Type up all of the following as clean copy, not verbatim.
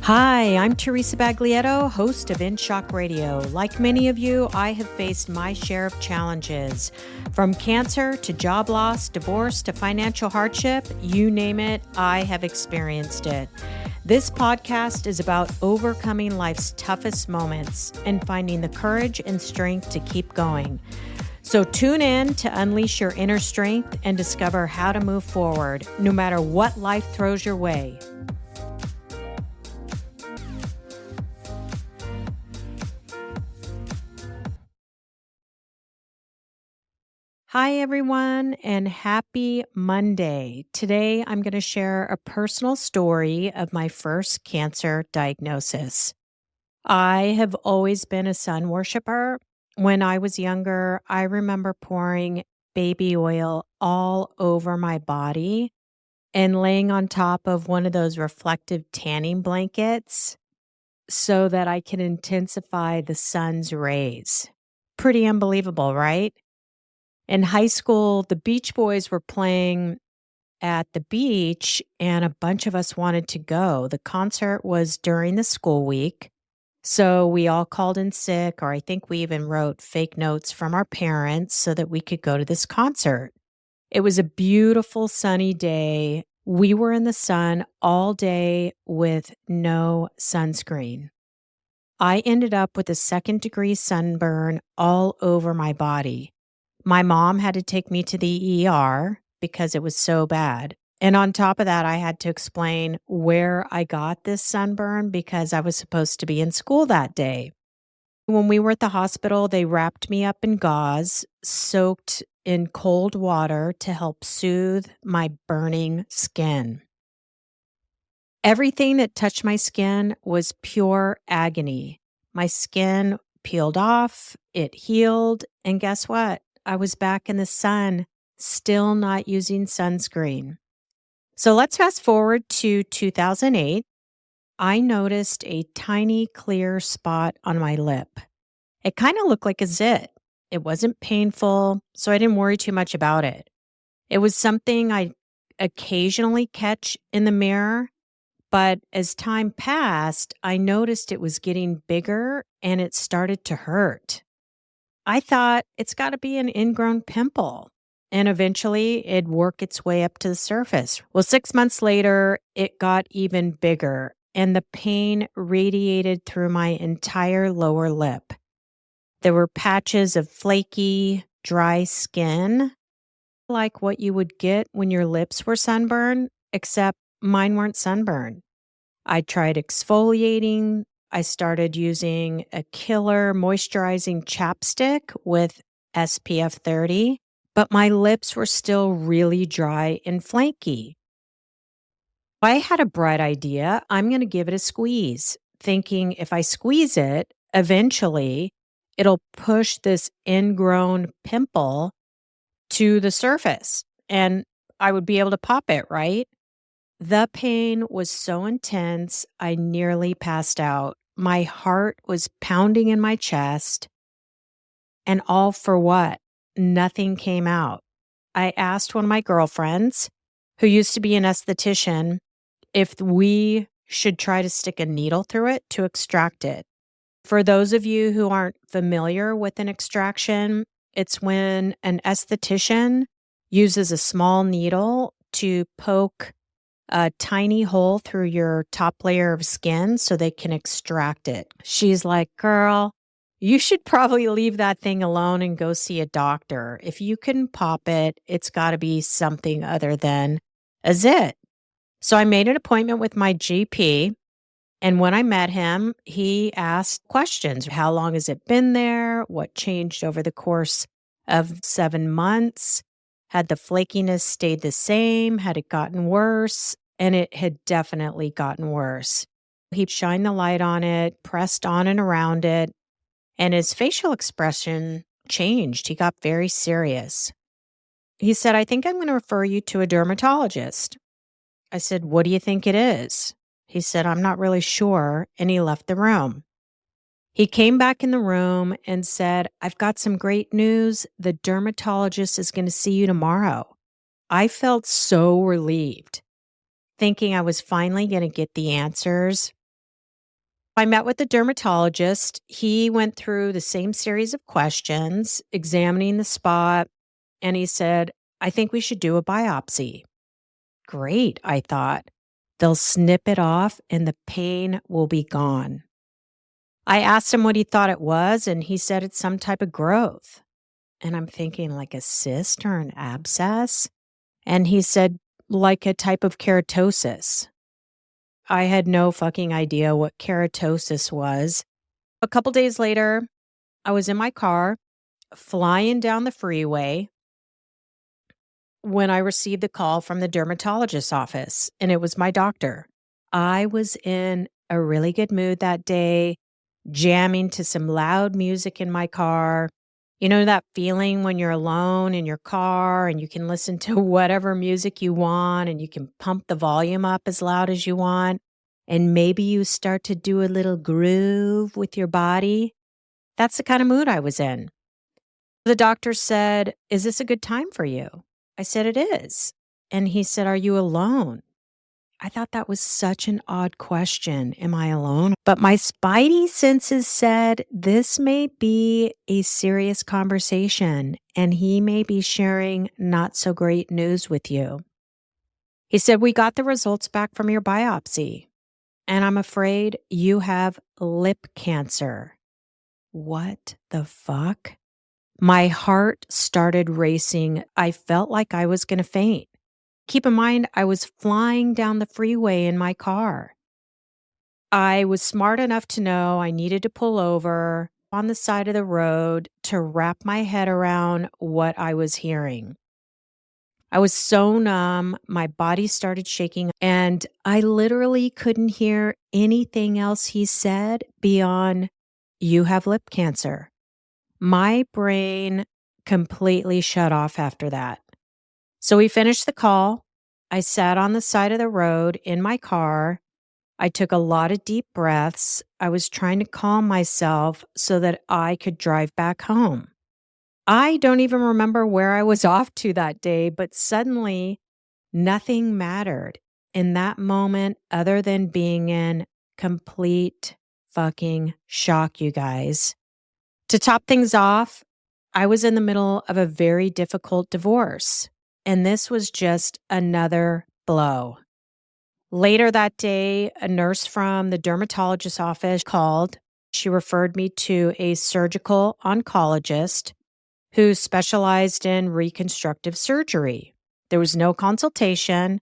Hi, I'm Teresa Baglietto, host of In Shock Radio. Like many of you, I have faced my share of challenges. From cancer to job loss, divorce to financial hardship, you name it, I have experienced it. This podcast is about overcoming life's toughest moments and finding the courage and strength to keep going. So tune in to unleash your inner strength and discover how to move forward, no matter what life throws your way. Hi, everyone, and happy Monday. Today, I'm going to share a personal story of my first cancer diagnosis. I have always been a sun worshiper. When I was younger, I remember pouring baby oil all over my body and laying on top of one of those reflective tanning blankets so that I can intensify the sun's rays. Pretty unbelievable, right? In high school, the Beach Boys were playing at the beach, and a bunch of us wanted to go. The concert was during the school week, so we all called in sick, or I think we even wrote fake notes from our parents so that we could go to this concert. It was a beautiful sunny day. We were in the sun all day with no sunscreen. I ended up with a second-degree sunburn all over my body. My mom had to take me to the ER because it was so bad. And on top of that, I had to explain where I got this sunburn because I was supposed to be in school that day. When we were at the hospital, they wrapped me up in gauze, soaked in cold water to help soothe my burning skin. Everything that touched my skin was pure agony. My skin peeled off, it healed, and guess what? I was back in the sun, still not using sunscreen. So let's fast forward to 2008. I noticed a tiny clear spot on my lip. It kind of looked like a zit. It wasn't painful, so I didn't worry too much about it. It was something I occasionally catch in the mirror, but as time passed, I noticed it was getting bigger and it started to hurt. I thought it's got to be an ingrown pimple. And eventually it'd work its way up to the surface. Well, 6 months later, it got even bigger and the pain radiated through my entire lower lip. There were patches of flaky, dry skin, like what you would get when your lips were sunburned, except mine weren't sunburned. I tried exfoliating. I started using a killer moisturizing chapstick with SPF 30, but my lips were still really dry and flaky. I had a bright idea. I'm going to give it a squeeze, thinking if I squeeze it, eventually it'll push this ingrown pimple to the surface and I would be able to pop it, right? The pain was so intense, I nearly passed out. My heart was pounding in my chest, and all for what? Nothing came out. I asked one of my girlfriends, who used to be an esthetician, if we should try to stick a needle through it to extract it. For those of you who aren't familiar with an extraction, it's when an esthetician uses a small needle to poke a tiny hole through your top layer of skin so they can extract it. She's like, girl, you should probably leave that thing alone and go see a doctor. If you can pop it, it's got to be something other than a zit. So I made an appointment with my GP. And when I met him, he asked questions. How long has it been there? What changed over the course of 7 months? Had the flakiness stayed the same? Had it gotten worse? And it had definitely gotten worse. He shined the light on it, pressed on and around it, and his facial expression changed. He got very serious. He said, I think I'm going to refer you to a dermatologist. I said, what do you think it is? He said, I'm not really sure, and he left the room. He came back in the room and said, I've got some great news. The dermatologist is going to see you tomorrow. I felt so relieved, thinking I was finally going to get the answers I met with the dermatologist. He went through the same series of questions, examining the spot, and he said, I think we should do a biopsy. Great, I thought. They'll snip it off and the pain will be gone. I asked him what he thought it was, and he said it's some type of growth. And I'm thinking, like a cyst or an abscess? And he said, like a type of keratosis. I had no fucking idea what keratosis was. A couple days later, I was in my car flying down the freeway when I received the call from the dermatologist's office, and it was my doctor. I was in a really good mood that day, jamming to some loud music in my car. You know that feeling when you're alone in your car and you can listen to whatever music you want and you can pump the volume up as loud as you want? And maybe you start to do a little groove with your body. That's the kind of mood I was in. The doctor said, "Is this a good time for you?" I said, "It is." And he said, "Are you alone?" I thought that was such an odd question. Am I alone? But my spidey senses said this may be a serious conversation and he may be sharing not so great news with you. He said, "We got the results back from your biopsy, and I'm afraid you have lip cancer." What the fuck? My heart started racing. I felt like I was going to faint. Keep in mind, I was flying down the freeway in my car. I was smart enough to know I needed to pull over on the side of the road to wrap my head around what I was hearing. I was so numb, my body started shaking, and I literally couldn't hear anything else he said beyond, "You have lip cancer." My brain completely shut off after that. So we finished the call. I sat on the side of the road in my car. I took a lot of deep breaths. I was trying to calm myself so that I could drive back home. I don't even remember where I was off to that day, but suddenly nothing mattered in that moment other than being in complete fucking shock, you guys. To top things off, I was in the middle of a very difficult divorce, and this was just another blow. Later that day, a nurse from the dermatologist's office called. She referred me to a surgical oncologist who specialized in reconstructive surgery. There was no consultation.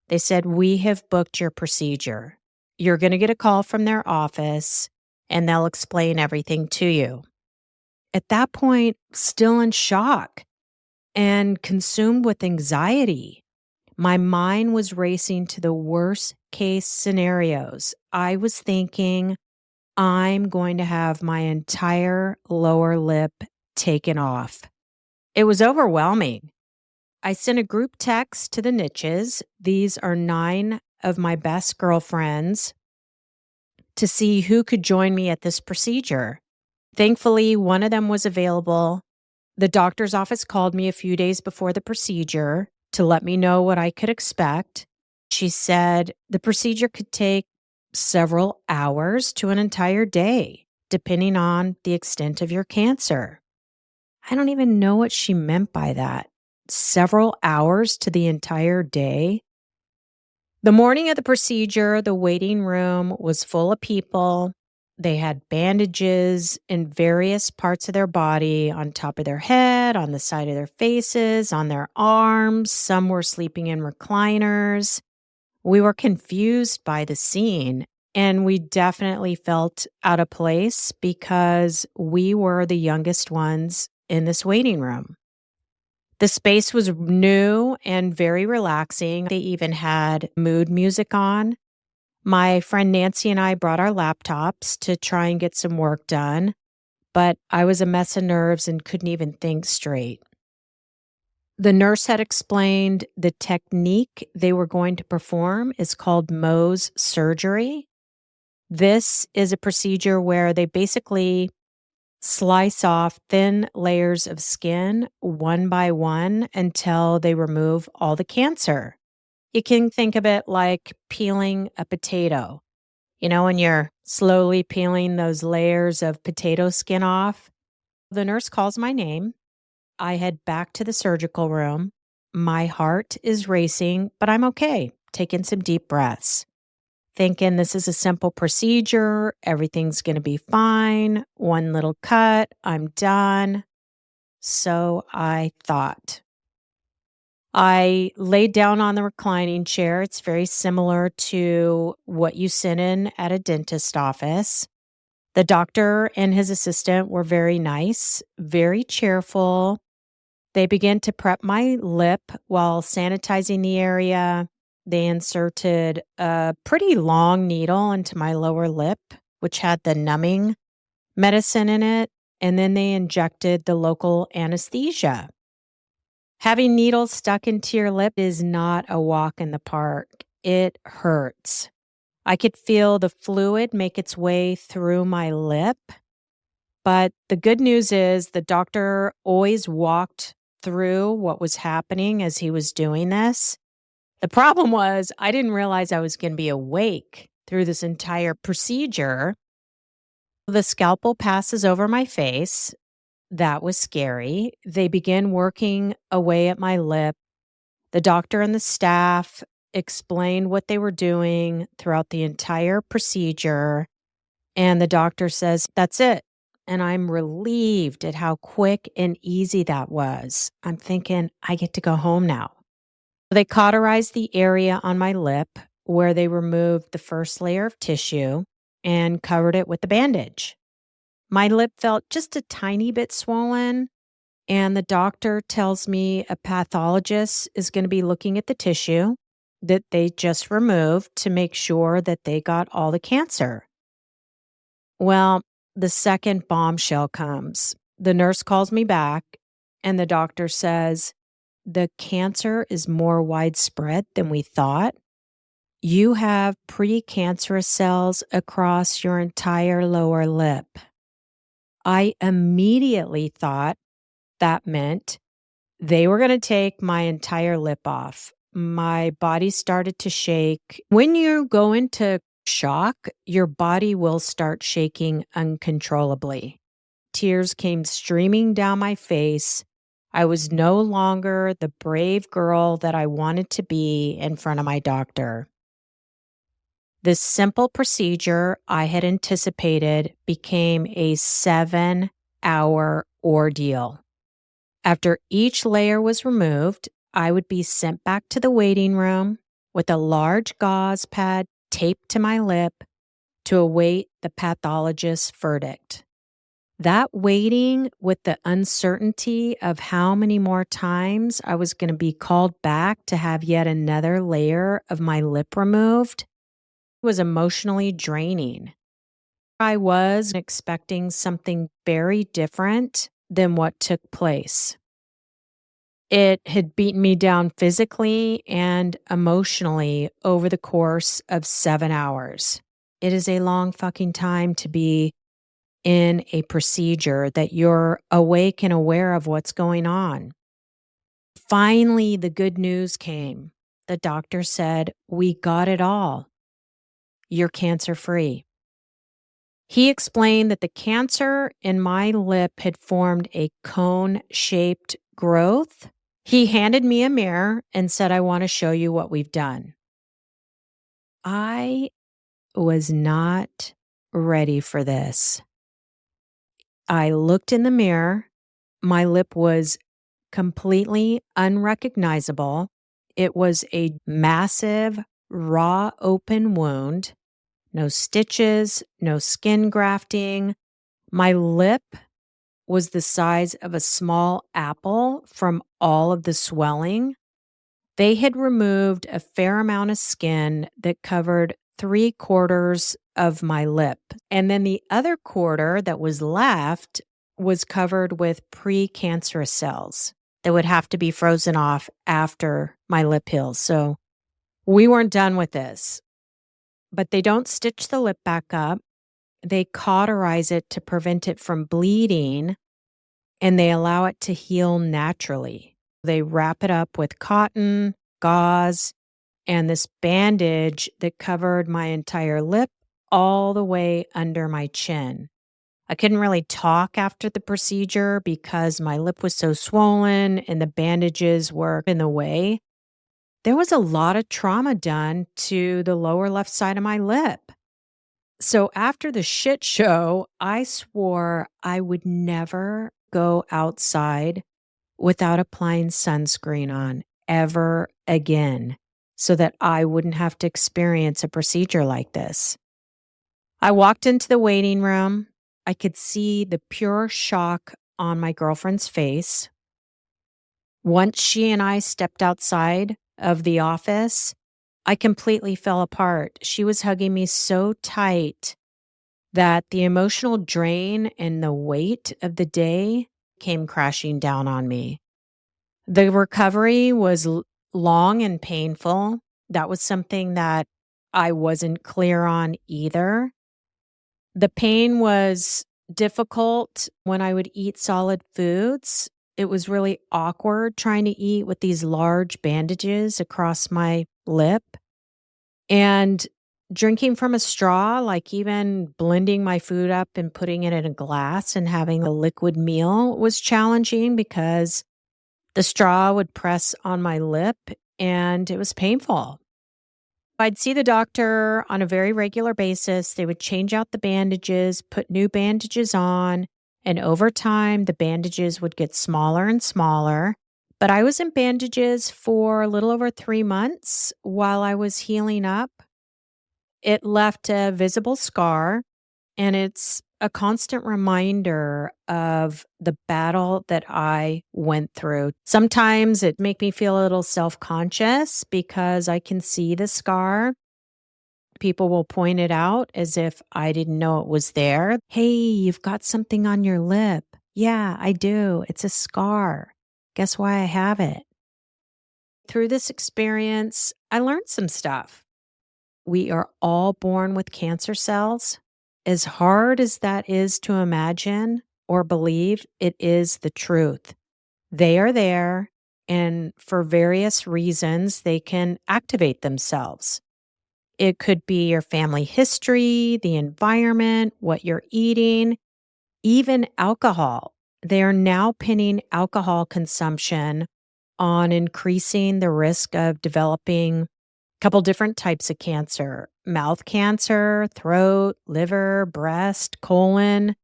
They said, "We have booked your procedure. You're going to get a call from their office, and they'll explain everything to you." At that point, still in shock and consumed with anxiety. My mind was racing to the worst case scenarios. I was thinking, I'm going to have my entire lower lip taken off. It was overwhelming. I sent a group text to the niches. These are 9 of my best girlfriends to see who could join me at this procedure. Thankfully, one of them was available. The doctor's office called me a few days before the procedure to let me know what I could expect. She said the procedure could take several hours to an entire day, depending on the extent of your cancer. I don't even know what she meant by that. Several hours to the entire day. The morning of the procedure, the waiting room was full of people. They had bandages in various parts of their body, on top of their head, on the side of their faces, on their arms. Some were sleeping in recliners. We were confused by the scene, and we definitely felt out of place because we were the youngest ones in this waiting room. The space was new and very relaxing. They even had mood music on. My friend Nancy and I brought our laptops to try and get some work done, but I was a mess of nerves and couldn't even think straight. The nurse had explained the technique they were going to perform is called Mohs surgery. This is a procedure where they basically slice off thin layers of skin one by one until they remove all the cancer. You can think of it like peeling a potato. You know, when you're slowly peeling those layers of potato skin off. The nurse calls my name. I head back to the surgical room. My heart is racing, but I'm okay, taking some deep breaths, thinking this is a simple procedure. Everything's going to be fine. One little cut. I'm done. So I thought. I laid down on the reclining chair. It's very similar to what you sit in at a dentist office. The doctor and his assistant were very nice, very cheerful. They began to prep my lip while sanitizing the area. They inserted a pretty long needle into my lower lip, which had the numbing medicine in it, and then they injected the local anesthesia. Having needles stuck into your lip is not a walk in the park. It hurts. I could feel the fluid make its way through my lip. But the good news is the doctor always walked through what was happening as he was doing this. The problem was I didn't realize I was going to be awake through this entire procedure. The scalpel passes over my face. That was scary. They began working away at my lip. The doctor and the staff explained what they were doing throughout the entire procedure. And the doctor says, "That's it." And I'm relieved at how quick and easy that was. I'm thinking, I get to go home now. They cauterized the area on my lip where they removed the first layer of tissue and covered it with the bandage. My lip felt just a tiny bit swollen, and the doctor tells me a pathologist is going to be looking at the tissue that they just removed to make sure that they got all the cancer. Well, the second bombshell comes. The nurse calls me back, and the doctor says, "The cancer is more widespread than we thought. You have precancerous cells across your entire lower lip." I immediately thought that meant they were going to take my entire lip off. My body started to shake. When you go into shock, your body will start shaking uncontrollably. Tears came streaming down my face. I was no longer the brave girl that I wanted to be in front of my doctor. This simple procedure I had anticipated became a 7-hour ordeal. After each layer was removed, I would be sent back to the waiting room with a large gauze pad taped to my lip to await the pathologist's verdict. That waiting with the uncertainty of how many more times I was going to be called back to have yet another layer of my lip removed was emotionally draining. I was expecting something very different than what took place. It had beaten me down physically and emotionally over the course of 7 hours. It is a long fucking time to be in a procedure that you're awake and aware of what's going on. Finally, the good news came. The doctor said, "We got it all. You're cancer-free." He explained that the cancer in my lip had formed a cone-shaped growth. He handed me a mirror and said, "I want to show you what we've done." I was not ready for this. I looked in the mirror. My lip was completely unrecognizable. It was a massive, raw, open wound. No stitches, no skin grafting. My lip was the size of a small apple from all of the swelling. They had removed a fair amount of skin that covered 3/4 of my lip. And then the other quarter that was left was covered with precancerous cells that would have to be frozen off after my lip heals. So we weren't done with this. But they don't stitch the lip back up. They cauterize it to prevent it from bleeding, and they allow it to heal naturally. They wrap it up with cotton, gauze, and this bandage that covered my entire lip all the way under my chin. I couldn't really talk after the procedure because my lip was so swollen and the bandages were in the way. There was a lot of trauma done to the lower left side of my lip. So after the shit show, I swore I would never go outside without applying sunscreen on ever again so that I wouldn't have to experience a procedure like this. I walked into the waiting room. I could see the pure shock on my girlfriend's face. Once she and I stepped outside of the office, I completely fell apart. She was hugging me so tight that the emotional drain and the weight of the day came crashing down on me. The recovery was long and painful. That was something that I wasn't clear on either. The pain was difficult when I would eat solid foods. It was really awkward trying to eat with these large bandages across my lip. And drinking from a straw, like even blending my food up and putting it in a glass and having a liquid meal was challenging because the straw would press on my lip and it was painful. I'd see the doctor on a very regular basis. They would change out the bandages, put new bandages on, and over time, the bandages would get smaller and smaller. But I was in bandages for a little over 3 months while I was healing up. It left a visible scar, and it's a constant reminder of the battle that I went through. Sometimes it make me feel a little self-conscious because I can see the scar. People will point it out as if I didn't know it was there. Hey, you've got something on your lip. Yeah, I do. It's a scar. Guess why I have it? Through this experience, I learned some stuff. We are all born with cancer cells. As hard as that is to imagine or believe, it is the truth. They are there, and for various reasons, they can activate themselves. It could be your family history, the environment, what you're eating, even alcohol. They are now pinning alcohol consumption on increasing the risk of developing couple different types of cancer: mouth cancer, throat, liver, breast, colon.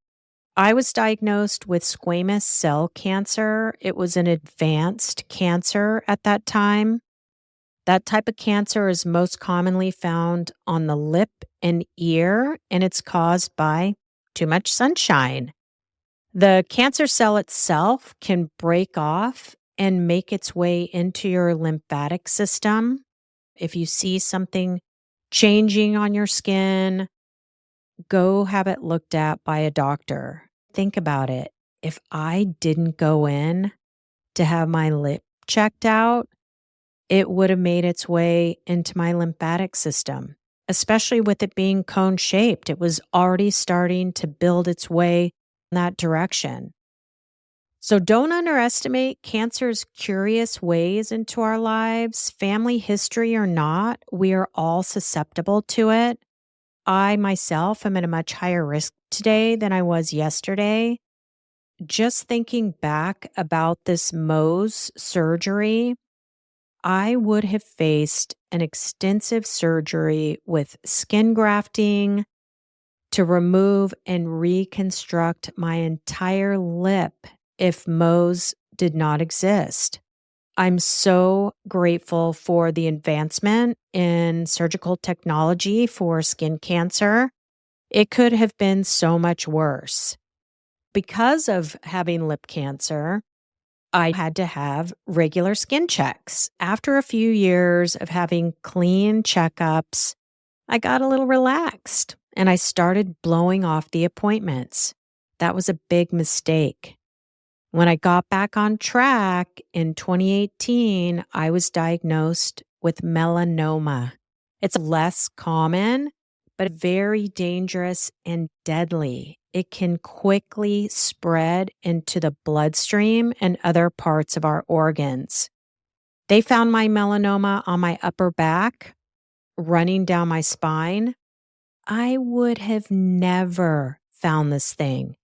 I was diagnosed with squamous cell cancer. It was an advanced cancer at that time. That type of cancer is most commonly found on the lip and ear, and it's caused by too much sunshine. The cancer cell itself can break off and make its way into your lymphatic system. If you see something changing on your skin, go have it looked at by a doctor. Think about it. If I didn't go in to have my lip checked out, it would have made its way into my lymphatic system, especially with it being cone shaped. It was already starting to build its way in that direction. So don't underestimate cancer's curious ways into our lives. Family history or not, we are all susceptible to it. I myself am at a much higher risk today than I was yesterday. Just thinking back about this Mohs surgery, I would have faced an extensive surgery with skin grafting to remove and reconstruct my entire lip if Mohs did not exist. I'm so grateful for the advancement in surgical technology for skin cancer. It could have been so much worse. Because of having lip cancer, I had to have regular skin checks. After a few years of having clean checkups, I got a little relaxed and I started blowing off the appointments. That was a big mistake. When I got back on track in 2018, I was diagnosed with melanoma. It's less common, but very dangerous and deadly. It can quickly spread into the bloodstream and other parts of our organs. They found my melanoma on my upper back, running down my spine. I would have never found this thing.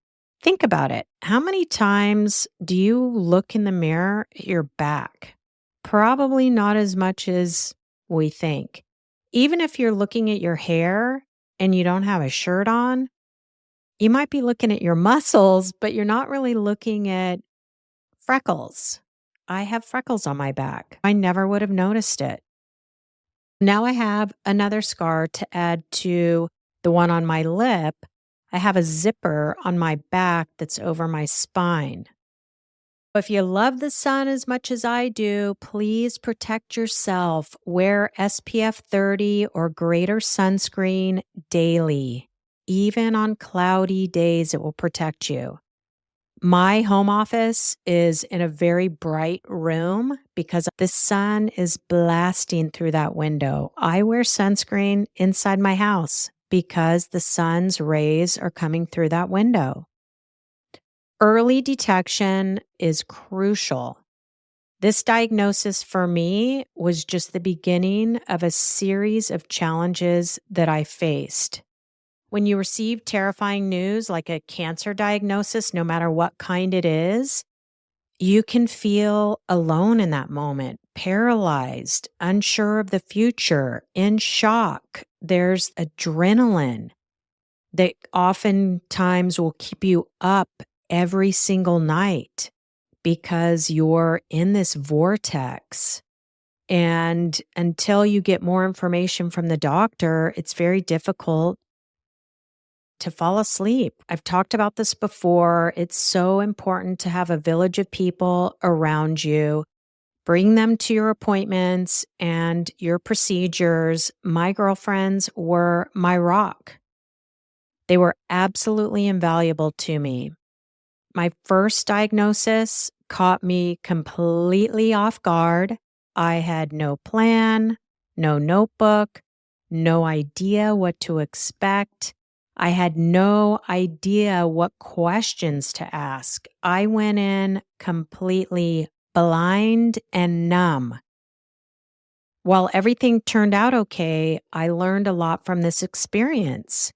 Think about it. How many times do you look in the mirror at your back? Probably not as much as we think. Even if you're looking at your hair and you don't have a shirt on, you might be looking at your muscles, but you're not really looking at freckles. I have freckles on my back. I never would have noticed it. Now I have another scar to add to the one on my lip. I have a zipper on my back that's over my spine. If you love the sun as much as I do, please protect yourself. Wear SPF 30 or greater sunscreen daily. Even on cloudy days, it will protect you. My home office is in a very bright room because the sun is blasting through that window. I wear sunscreen inside my house because the sun's rays are coming through that window. Early detection is crucial. This diagnosis for me was just the beginning of a series of challenges that I faced. When you receive terrifying news like a cancer diagnosis, no matter what kind it is, you can feel alone in that moment, paralyzed, unsure of the future, in shock. There's adrenaline that oftentimes will keep you up every single night because you're in this vortex. And until you get more information from the doctor, it's very difficult to fall asleep. I've talked about this before. It's so important to have a village of people around you. Bring them to your appointments and your procedures. My girlfriends were my rock. They were absolutely invaluable to me. My first diagnosis caught me completely off guard. I had no plan, no notebook, no idea what to expect. I had no idea what questions to ask. I went in completely blind and numb. While everything turned out okay, I learned a lot from this experience.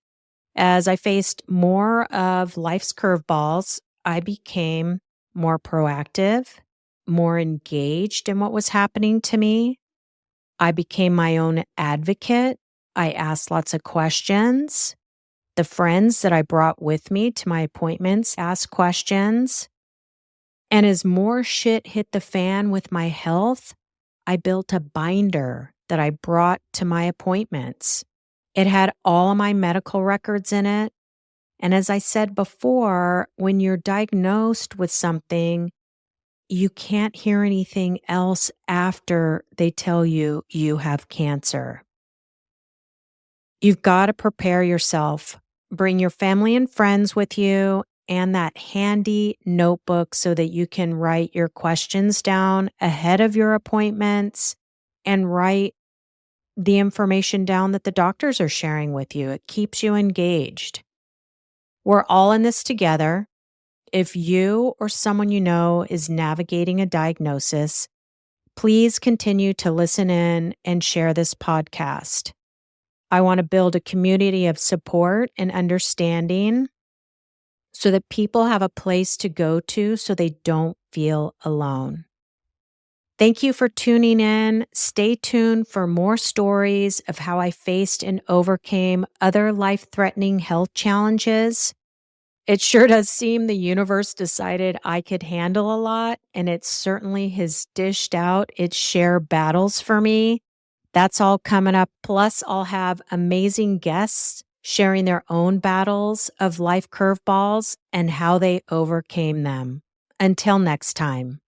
As I faced more of life's curveballs, I became more proactive, more engaged in what was happening to me. I became my own advocate. I asked lots of questions. The friends that I brought with me to my appointments asked questions. And as more shit hit the fan with my health, I built a binder that I brought to my appointments. It had all of my medical records in it. And as I said before, when you're diagnosed with something, you can't hear anything else after they tell you you have cancer. You've got to prepare yourself. Bring your family and friends with you and that handy notebook so that you can write your questions down ahead of your appointments and write the information down that the doctors are sharing with you. It keeps you engaged. We're all in this together. If you or someone you know is navigating a diagnosis, please continue to listen in and share this podcast. I want to build a community of support and understanding so that people have a place to go to so they don't feel alone. Thank you for tuning in. Stay tuned for more stories of how I faced and overcame other life-threatening health challenges. It sure does seem the universe decided I could handle a lot, and it certainly has dished out its share battles for me. That's all coming up. Plus, I'll have amazing guests sharing their own battles of life curveballs and how they overcame them. Until next time.